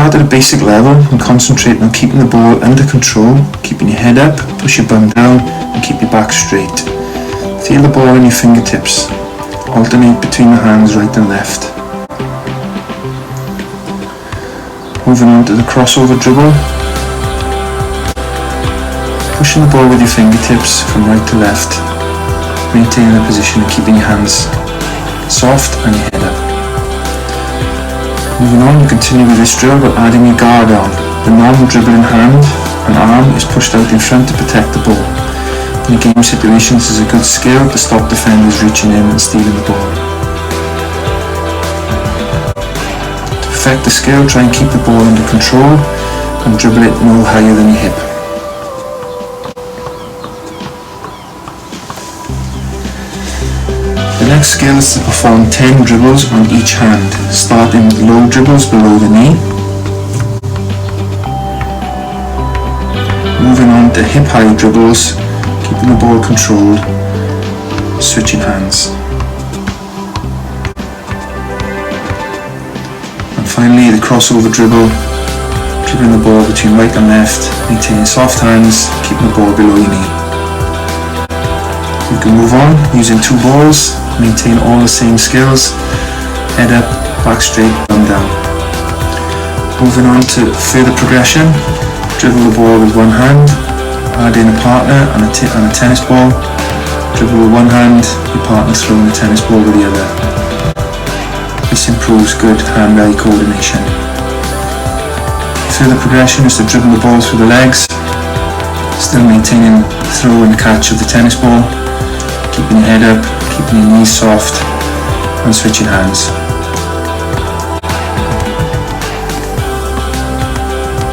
start at a basic level and concentrate on keeping the ball under control, keeping your head up, push your bum down and keep your back straight. Feel the ball in your fingertips. Alternate between the hands right and left. Moving on to the crossover dribble. Pushing the ball with your fingertips from right to left. Maintaining the position and keeping your hands soft and your head up. Moving on, you continue with this drill but adding your guard on. The non-dribbling hand and arm is pushed out in front to protect the ball. In game situations, this is a good skill to stop defenders reaching in and stealing the ball. To perfect the skill, try and keep the ball under control and dribble it no higher than your hip. The next skill is to perform 10 dribbles on each hand, starting with low dribbles below the knee. Moving on to hip high dribbles, keeping the ball controlled, switching hands. And finally the crossover dribble, dribbling the ball between right and left, maintaining soft hands, keeping the ball below your knee. You can move on using 2 balls, maintain all the same skills, head up, back straight, bum down. Moving on to further progression, dribble the ball with one hand, add in a partner and a tennis ball, dribble with one hand, your partner throwing the tennis ball with the other. This improves good hand-eye coordination. Further progression is to dribble the ball through the legs, still maintaining the throw and the catch of the tennis ball, keeping your head up, keeping your knees soft and switching hands.